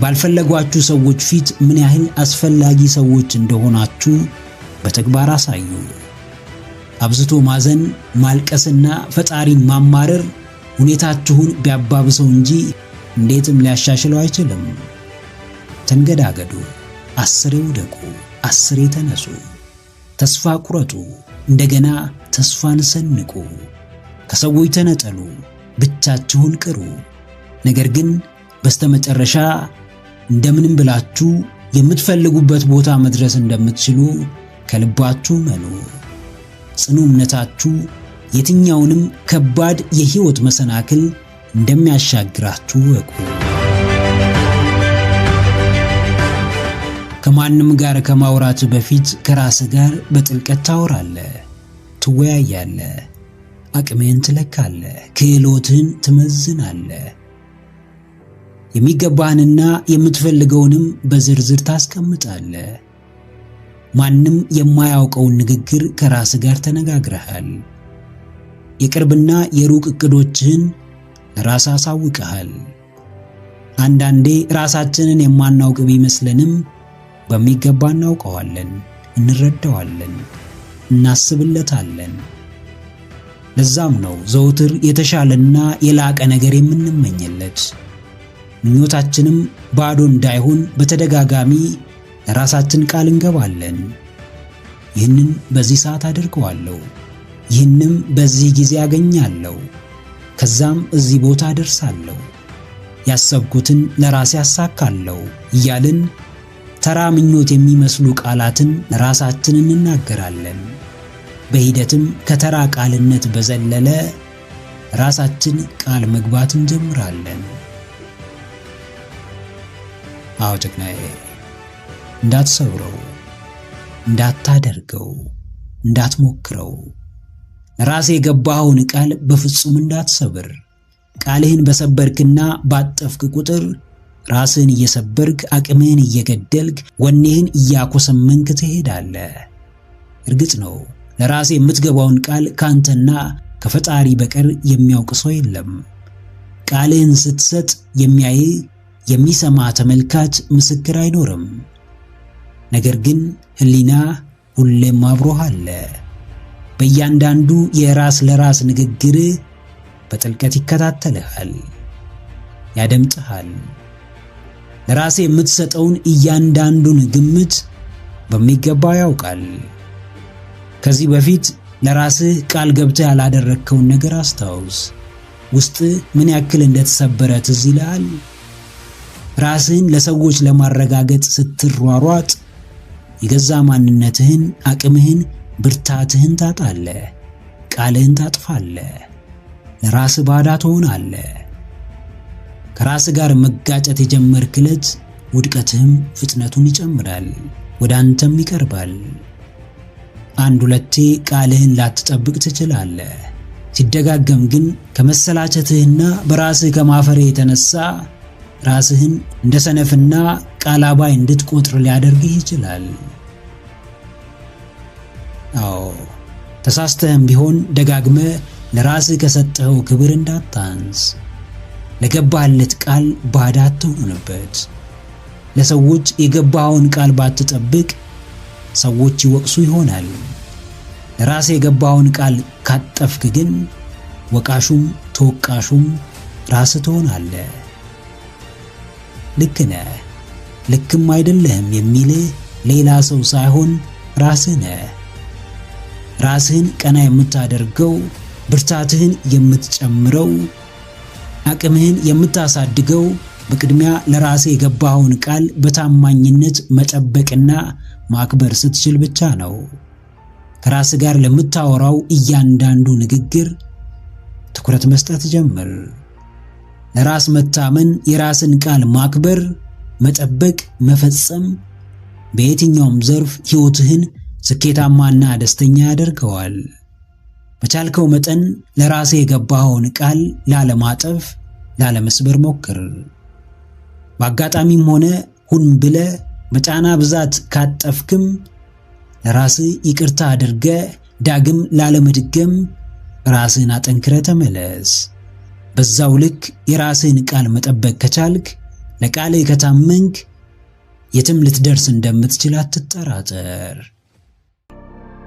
ባልፈለጓችሁ ሰዎች ፊት ምን ያህል አስፈላጊ ሰዎች እንደሆናችሁ በተግባር አሳዩ። አብዝቶ ማዘን፣ ማልቀስና ፈጣሪን ማማረር ሁኔታችሁን ቢያባብሰው እንጂ እንዴትም ሊያሻሽለው አይችልም። ተንገዳገዱ፣ 10 ውደቁ፣ 10 ተነሱ። ተስፋ ቁረጡ፣ እንደገና ተስፋን ሰንቁ። ከሰዎች ተነጠሉ፣ ብቻችሁን ቅሩ። ነገር ግን በስተመጨረሻ እንደምንም ብላችሁ የምትፈልጉበት ቦታ መድረስ እንደምትችሉ ከልባችሁ መኑ። ጽኑ እምነታችሁ የትኛውንም ከባድ የሕይወት መሰናክል እንደሚያሻግራችሁ ወቁ። ከማንም ጋር ከማውራት በፊት ከራስ ጋር በጥልቀት ታወራለህ፣ ትወያያለህ፣ አቅምህን ትለካለህ፣ ክህሎትህን ትመዝናለህ። የሚገባህንና የምትፈልገውንም በዝርዝር ታስቀምጣለህ። ማንም የማያውቀውን ንግግር ከራስ ጋር ተነጋግረሃል። የቅርብና የሩቅ ዕቅዶችህን ለራስ አሳውቀሃል። አንዳንዴ ራሳችንን የማናውቅ ቢመስለንም በሚገባ እናውቀዋለን፣ እንረዳዋለን፣ እናስብለታለን። ለዛም ነው ዘውትር የተሻለና የላቀ ነገር የምንመኝለት። ምኞታችንም ባዶ እንዳይሆን በተደጋጋሚ ለራሳችን ቃል እንገባለን። ይህንን በዚህ ሰዓት አድርገዋለሁ፣ ይህንም በዚህ ጊዜ አገኛለሁ፣ ከዛም እዚህ ቦታ ደርሳለሁ፣ ያሰብኩትን ለራሴ ያሳካለሁ እያልን ተራ ምኞት የሚመስሉ ቃላትን ራሳችን እንናገራለን። በሂደትም ከተራ ቃልነት በዘለለ ራሳችን ቃል መግባት እንጀምራለን። አዎ ጀግናዬ፣ እንዳትሰብረው፣ እንዳታደርገው፣ እንዳትሞክረው። ራሴ የገባኸውን ቃል በፍጹም እንዳትሰብር። ቃልህን በሰበርክና ባጠፍክ ቁጥር ራስህን እየሰበርክ አቅምህን እየገደልክ ወኔህን እያኮሰመንክ ትሄዳለህ። እርግጥ ነው ለራስህ የምትገባውን ቃል ካንተና ከፈጣሪ በቀር የሚያውቅ ሰው የለም። ቃልህን ስትሰጥ የሚያይ የሚሰማ ተመልካች ምስክር አይኖርም። ነገር ግን ሕሊና ሁሌም አብሮህ አለ። በእያንዳንዱ የራስ ለራስ ንግግር በጥልቀት ይከታተልሃል፣ ያደምጥሃል። ለራሴ የምትሰጠውን እያንዳንዱን ግምት በሚገባ ያውቃል። ከዚህ በፊት ለራስህ ቃል ገብተህ ያላደረግከውን ነገር አስታውስ። ውስጥ ምን ያክል እንደተሰበረ ትዝ ይልሃል? ራስህን ለሰዎች ለማረጋገጥ ስትሯሯጥ የገዛ ማንነትህን፣ አቅምህን፣ ብርታትህን ታጣለህ። ቃልህን ታጥፋለህ። ለራስህ ባዳ ትሆናለህ። ከራስህ ጋር መጋጨት የጀመርክ ዕለት ውድቀትህም ፍጥነቱን ይጨምራል፣ ወደ አንተም ይቀርባል። አንድ ሁለቴ ቃልህን ላትጠብቅ ትችላለህ። ሲደጋገም ግን ከመሰላቸትህና በራስህ ከማፈርህ የተነሳ ራስህን እንደ ሰነፍና ቃል አባይ እንድትቆጥር ሊያደርግህ ይችላል። አዎ ተሳስተህም ቢሆን ደጋግመህ ለራስህ ከሰጠኸው ክብር እንዳታንስ። ለገባህለት ቃል ባዳ አትሁንበት። ለሰዎች የገባኸውን ቃል ባትጠብቅ ሰዎች ይወቅሱ ይሆናል። ለራስህ የገባኸውን ቃል ካጠፍክ ግን ወቃሹም ተወቃሹም ራስህ ትሆናለህ። ልክ ነህ፣ ልክም አይደለህም የሚልህ ሌላ ሰው ሳይሆን ራስህ ነህ። ራስህን ቀና የምታደርገው፣ ብርታትህን የምትጨምረው፣ አቅምህን የምታሳድገው በቅድሚያ ለራስህ የገባኸውን ቃል በታማኝነት መጠበቅና ማክበር ስትችል ብቻ ነው። ከራስህ ጋር ለምታወራው እያንዳንዱ ንግግር ትኩረት መስጠት ጀምር። ለራስ መታመን፣ የራስን ቃል ማክበር፣ መጠበቅ፣ መፈጸም በየትኛውም ዘርፍ ሕይወትህን ስኬታማና ደስተኛ ያደርገዋል። በቻልከው መጠን ለራስህ የገባኸውን ቃል ላለማጠፍ፣ ላለመስበር ሞክር። በአጋጣሚም ሆነ ሁን ብለህ በጫና ብዛት ካጠፍክም ለራስህ ይቅርታ አድርገህ ዳግም ላለመድገም ራስህን አጠንክረህ ተመለስ። በዛው ልክ የራስህን ቃል መጠበቅ ከቻልክ፣ ለቃልህ ከታመንክ የትም ልትደርስ እንደምትችል አትጠራጠር።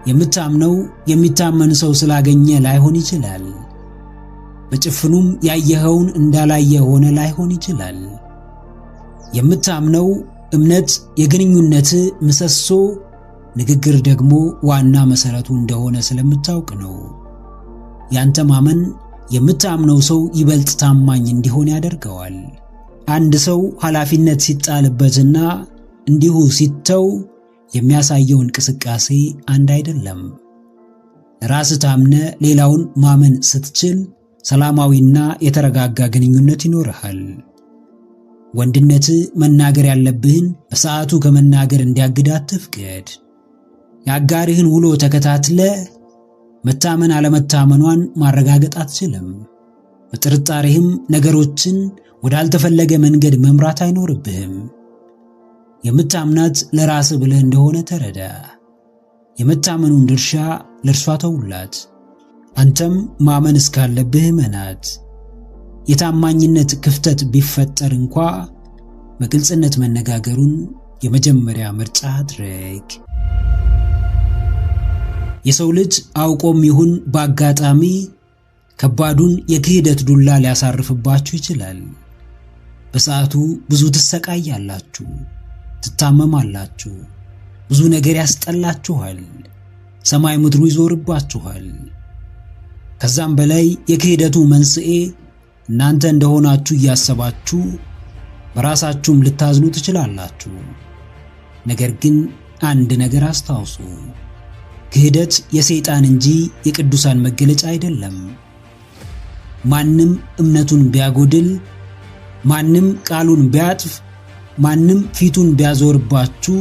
የምታምነው የሚታመን ሰው ስላገኘ ላይሆን ይችላል። በጭፍኑም ያየኸውን እንዳላየ ሆነ ላይሆን ይችላል። የምታምነው እምነት የግንኙነት ምሰሶ፣ ንግግር ደግሞ ዋና መሰረቱ እንደሆነ ስለምታውቅ ነው። ያንተ ማመን የምታምነው ሰው ይበልጥ ታማኝ እንዲሆን ያደርገዋል። አንድ ሰው ኃላፊነት ሲጣልበትና እንዲሁ ሲተው የሚያሳየው እንቅስቃሴ አንድ አይደለም። ራስህ ታምነህ ሌላውን ማመን ስትችል ሰላማዊና የተረጋጋ ግንኙነት ይኖርሃል። ወንድነትህ መናገር ያለብህን በሰዓቱ ከመናገር እንዲያግድ አትፍቀድ። የአጋርህን ውሎ ተከታትለህ መታመን አለመታመኗን ማረጋገጥ አትችልም። በጥርጣሬህም ነገሮችን ወዳልተፈለገ መንገድ መምራት አይኖርብህም። የምታምናት ለራስህ ብለህ እንደሆነ ተረዳ። የመታመኑን ድርሻ ለእርሷ ተውላት። አንተም ማመን እስካለብህ እመናት። የታማኝነት ክፍተት ቢፈጠር እንኳ በግልጽነት መነጋገሩን የመጀመሪያ ምርጫ አድርግ። የሰው ልጅ አውቆም ይሁን በአጋጣሚ ከባዱን የክህደት ዱላ ሊያሳርፍባችሁ ይችላል። በሰዓቱ ብዙ ትሰቃያላችሁ፣ ትታመማላችሁ፣ ብዙ ነገር ያስጠላችኋል፣ ሰማይ ምድሩ ይዞርባችኋል። ከዛም በላይ የክህደቱ መንስኤ እናንተ እንደሆናችሁ እያሰባችሁ በራሳችሁም ልታዝኑ ትችላላችሁ። ነገር ግን አንድ ነገር አስታውሱ፣ ክህደት የሰይጣን እንጂ የቅዱሳን መገለጫ አይደለም። ማንም እምነቱን ቢያጎድል፣ ማንም ቃሉን ቢያጥፍ፣ ማንም ፊቱን ቢያዞርባችሁ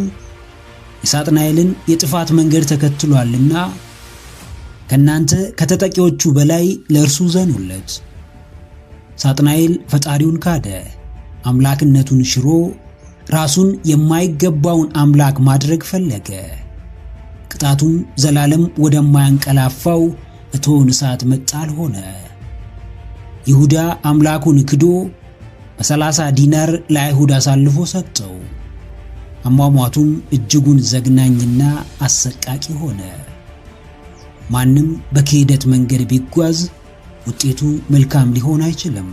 የሳጥናኤልን የጥፋት መንገድ ተከትሏልና ከናንተ ከተጠቂዎቹ በላይ ለእርሱ ዘኑለት። ሳጥናኤል ፈጣሪውን ካደ። አምላክነቱን ሽሮ ራሱን የማይገባውን አምላክ ማድረግ ፈለገ። ቅጣቱም ዘላለም ወደማያንቀላፋው እቶን እሳት መጣል ሆነ። ይሁዳ አምላኩን ክዶ በ30 ዲናር ለአይሁድ አሳልፎ ሰጠው። አሟሟቱም እጅጉን ዘግናኝና አሰቃቂ ሆነ። ማንም በክህደት መንገድ ቢጓዝ ውጤቱ መልካም ሊሆን አይችልም።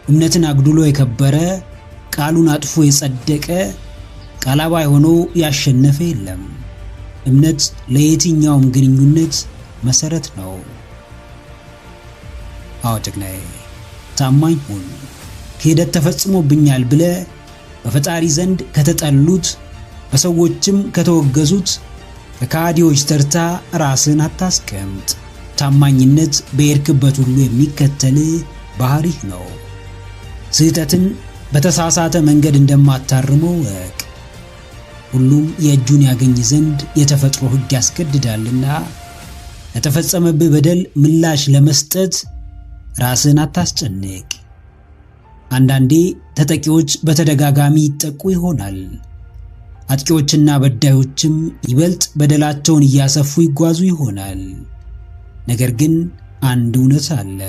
እምነትን አግድሎ የከበረ ቃሉን አጥፎ የጸደቀ ቃል አባይ ሆኖ ያሸነፈ የለም። እምነት ለየትኛውም ግንኙነት መሰረት ነው። አዎ ጀግናዬ፣ ታማኝ ሁን። ክህደት ተፈጽሞብኛል ብለ በፈጣሪ ዘንድ ከተጠሉት በሰዎችም ከተወገዙት ከካዲዎች ተርታ ራስን አታስቀምጥ። ታማኝነት በየርክበት ሁሉ የሚከተል ባህሪህ ነው። ስህተትን በተሳሳተ መንገድ እንደማታርመው ወቅ። ሁሉም የእጁን ያገኝ ዘንድ የተፈጥሮ ሕግ ያስገድዳልና ለተፈጸመብህ በደል ምላሽ ለመስጠት ራስን አታስጨንቅ። አንዳንዴ ተጠቂዎች በተደጋጋሚ ይጠቁ ይሆናል። አጥቂዎችና በዳዮችም ይበልጥ በደላቸውን እያሰፉ ይጓዙ ይሆናል። ነገር ግን አንድ እውነት አለ።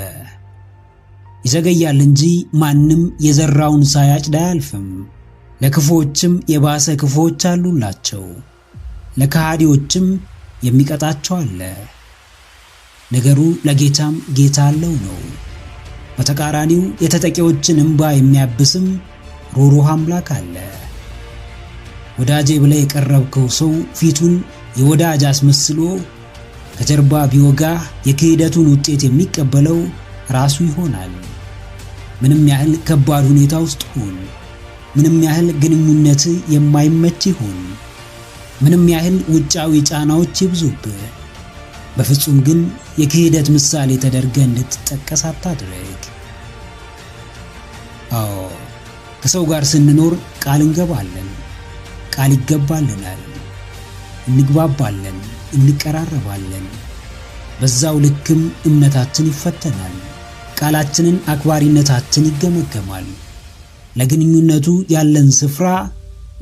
ይዘገያል እንጂ ማንም የዘራውን ሳያጭድ አያልፍም። ለክፉዎችም የባሰ ክፉዎች አሉላቸው፣ ለከሃዲዎችም የሚቀጣቸው አለ። ነገሩ ለጌታም ጌታ አለው ነው። በተቃራኒው የተጠቂዎችን እንባ የሚያብስም ሩሩህ አምላክ አለ። ወዳጄ ብለህ የቀረብከው ሰው ፊቱን የወዳጅ አስመስሎ ከጀርባ ቢወጋህ የክህደቱን ውጤት የሚቀበለው ራሱ ይሆናል። ምንም ያህል ከባድ ሁኔታ ውስጥ ሁን፣ ምንም ያህል ግንኙነት የማይመች ይሁን፣ ምንም ያህል ውጫዊ ጫናዎች ይብዙብህ፣ በፍጹም ግን የክህደት ምሳሌ ተደርገህ እንድትጠቀስ አታድርግ። አዎ ከሰው ጋር ስንኖር ቃል እንገባለን፣ ቃል ይገባልናል፣ እንግባባለን፣ እንቀራረባለን። በዛው ልክም እምነታችን ይፈተናል። ቃላችንን አክባሪነታችን ይገመገማል። ለግንኙነቱ ያለን ስፍራ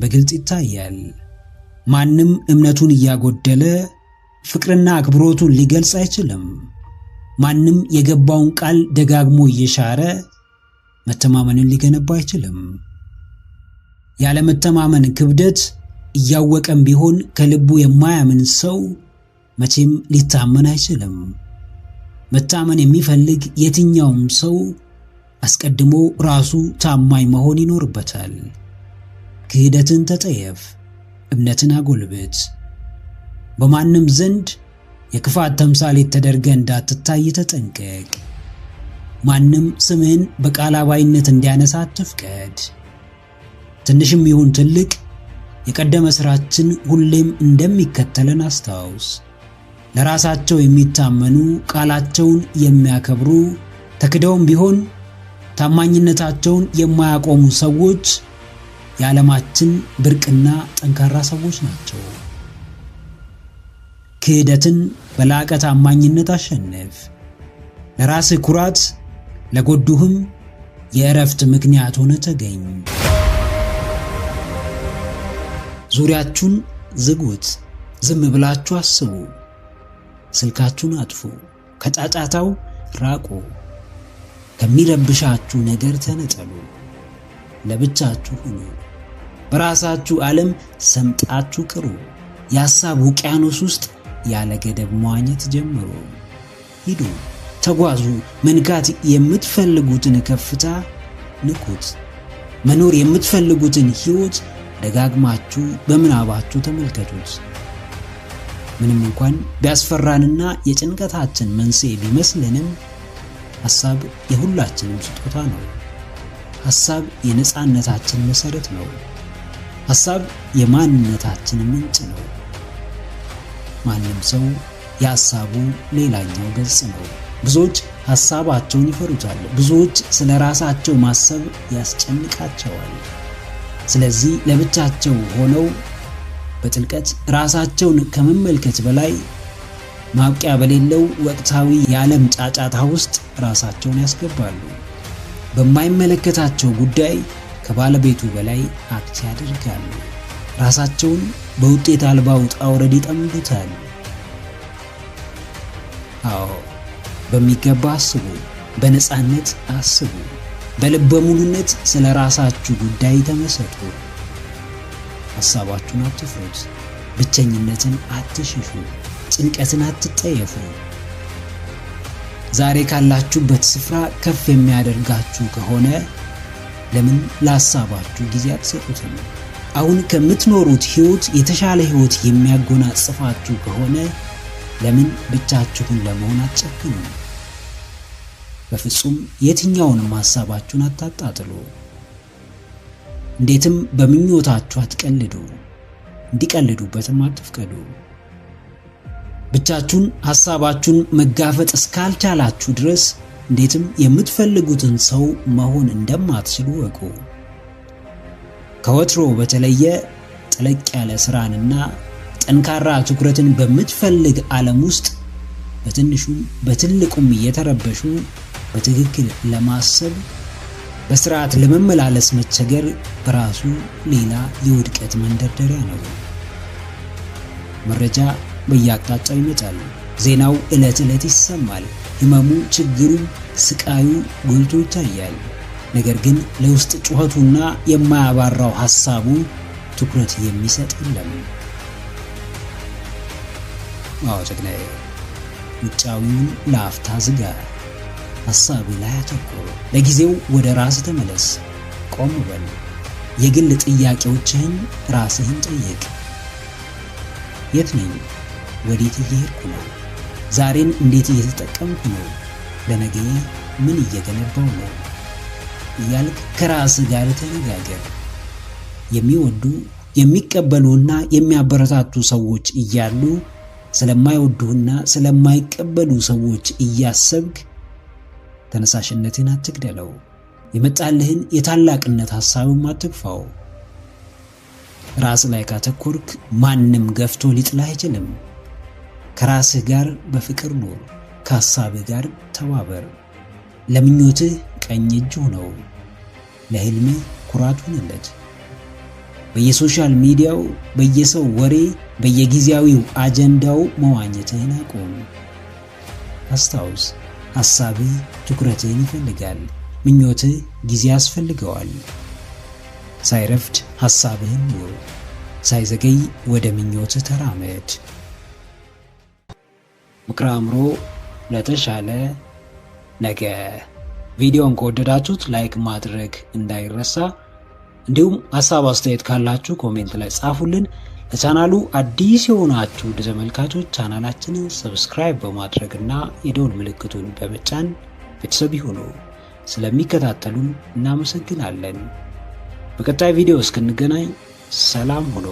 በግልጽ ይታያል። ማንም እምነቱን እያጎደለ ፍቅርና አክብሮቱን ሊገልጽ አይችልም። ማንም የገባውን ቃል ደጋግሞ እየሻረ መተማመንን ሊገነባ አይችልም። ያለ መተማመን ክብደት እያወቀም ቢሆን ከልቡ የማያምን ሰው መቼም ሊታመን አይችልም። መታመን የሚፈልግ የትኛውም ሰው አስቀድሞ ራሱ ታማኝ መሆን ይኖርበታል። ክህደትን ተጠየፍ፣ እምነትን አጎልብት። በማንም ዘንድ የክፋት ተምሳሌት ተደርገህ እንዳትታይ ተጠንቀቅ። ማንም ስምህን በቃል አባይነት እንዲያነሳ አትፍቀድ። ትንሽም ይሁን ትልቅ የቀደመ ስራችን ሁሌም እንደሚከተለን አስታውስ። ለራሳቸው የሚታመኑ ቃላቸውን የሚያከብሩ ተክደውም ቢሆን ታማኝነታቸውን የማያቆሙ ሰዎች የዓለማችን ብርቅና ጠንካራ ሰዎች ናቸው። ክህደትን በላቀ ታማኝነት አሸንፍ። ለራስህ ኩራት፣ ለጎዱህም የእረፍት ምክንያት ሆነ ተገኝ። ዙሪያችሁን ዝጉት። ዝም ብላችሁ አስቡ። ስልካችሁን አጥፉ። ከጫጫታው ራቁ። ከሚረብሻችሁ ነገር ተነጠሉ። ለብቻችሁ ሁኑ። በራሳችሁ ዓለም ሰምጣችሁ ቅሩ። የሐሳብ ውቅያኖስ ውስጥ ያለ ገደብ መዋኘት ጀምሩ። ሂዱ፣ ተጓዙ። መንካት የምትፈልጉትን ከፍታ ንኩት። መኖር የምትፈልጉትን ሕይወት ደጋግማችሁ በምናባችሁ ተመልከቱት። ምንም እንኳን ቢያስፈራንና የጭንቀታችን መንስኤ ቢመስልንም ሐሳብ የሁላችንም ስጦታ ነው። ሐሳብ የነጻነታችን መሰረት ነው። ሐሳብ የማንነታችን ምንጭ ነው። ማንም ሰው የሐሳቡ ሌላኛው ገጽ ነው። ብዙዎች ሐሳባቸውን ይፈሩታል። ብዙዎች ስለ ራሳቸው ማሰብ ያስጨንቃቸዋል። ስለዚህ ለብቻቸው ሆነው በጥልቀት ራሳቸውን ከመመልከት በላይ ማብቂያ በሌለው ወቅታዊ የዓለም ጫጫታ ውስጥ ራሳቸውን ያስገባሉ። በማይመለከታቸው ጉዳይ ከባለቤቱ በላይ አክት ያደርጋሉ። ራሳቸውን በውጤት አልባ ውጣ ውረድ ይጠምዱታል። አዎ፣ በሚገባ አስቡ፣ በነፃነት አስቡ፣ በልበ ሙሉነት ስለ ራሳችሁ ጉዳይ ተመሰጡ። ሐሳባችሁን አትፍሩት፣ ብቸኝነትን አትሽሹ፣ ጭንቀትን አትጠየፉ። ዛሬ ካላችሁበት ስፍራ ከፍ የሚያደርጋችሁ ከሆነ ለምን ለሐሳባችሁ ጊዜ አትሰጡትም? አሁን ከምትኖሩት ሕይወት የተሻለ ሕይወት የሚያጎናጽፋችሁ ከሆነ ለምን ብቻችሁን ለመሆን አትጨክኑ? በፍጹም የትኛውንም ሐሳባችሁን አታጣጥሉ። እንዴትም በምኞታችሁ አትቀልዱ፣ እንዲቀልዱበትም አትፍቀዱ። ብቻችሁን ሐሳባችሁን መጋፈጥ እስካልቻላችሁ ድረስ እንዴትም የምትፈልጉትን ሰው መሆን እንደማትችሉ ወቁ። ከወትሮ በተለየ ጠለቅ ያለ ስራንና ጠንካራ ትኩረትን በምትፈልግ ዓለም ውስጥ በትንሹም በትልቁም እየተረበሹ በትክክል ለማሰብ በስርዓት ለመመላለስ መቸገር በራሱ ሌላ የውድቀት መንደርደሪያ ነው። መረጃ በየአቅጣጫው ይመጣል። ዜናው ዕለት ዕለት ይሰማል። ህመሙ፣ ችግሩ፣ ስቃዩ ጎልቶ ይታያል። ነገር ግን ለውስጥ ጩኸቱና የማያባራው ሐሳቡ ትኩረት የሚሰጥ የለም። አዎ ጀግናዬ፣ ውጫዊውን ለአፍታ ዝጋ። ሐሳብ ላይ አተኩር። ለጊዜው ወደ ራስ ተመለስ። ቆም በል። የግል ጥያቄዎችህን ራስህን ጠይቅ። የት ነኝ? ወዴት እየሄድኩ ነው? ዛሬን እንዴት እየተጠቀምኩ ነው? ለነገ ምን እየገነባው ነው? እያልክ ከራስህ ጋር ተነጋገር። የሚወዱ የሚቀበሉና የሚያበረታቱ ሰዎች እያሉ ስለማይወዱና ስለማይቀበሉ ሰዎች እያሰብክ ተነሳሽነትን አትግደለው። የመጣልህን የታላቅነት ሐሳብም አትግፋው። ራስ ላይ ካተኮርክ ማንም ገፍቶ ሊጥልህ አይችልም። ከራስህ ጋር በፍቅር ኑር። ከሐሳብህ ጋር ተባበር። ለምኞትህ ቀኝ እጅ ሁነው። ለህልምህ ኩራት ሁንለት። በየሶሻል ሚዲያው፣ በየሰው ወሬ፣ በየጊዜያዊው አጀንዳው መዋኘትህን አቁም። አስታውስ፣ ሐሳብህ ትኩረትህን ይፈልጋል። ምኞትህ ጊዜ ያስፈልገዋል። ሳይረፍድ ሐሳብህን ኑር። ሳይዘገይ ወደ ምኞትህ ተራመድ። ምክረ አእምሮ ለተሻለ ነገ። ቪዲዮን ከወደዳችሁት ላይክ ማድረግ እንዳይረሳ። እንዲሁም ሐሳብ አስተያየት ካላችሁ ኮሜንት ላይ ጻፉልን። ለቻናሉ አዲስ የሆናችሁ ተመልካቾች ቻናላችንን ሰብስክራይብ በማድረግና የደወል ምልክቱን በመጫን ቤተሰብ ይሁኑ። ስለሚከታተሉን እናመሰግናለን። በቀጣይ ቪዲዮ እስክንገናኝ ሰላም ሁኑ።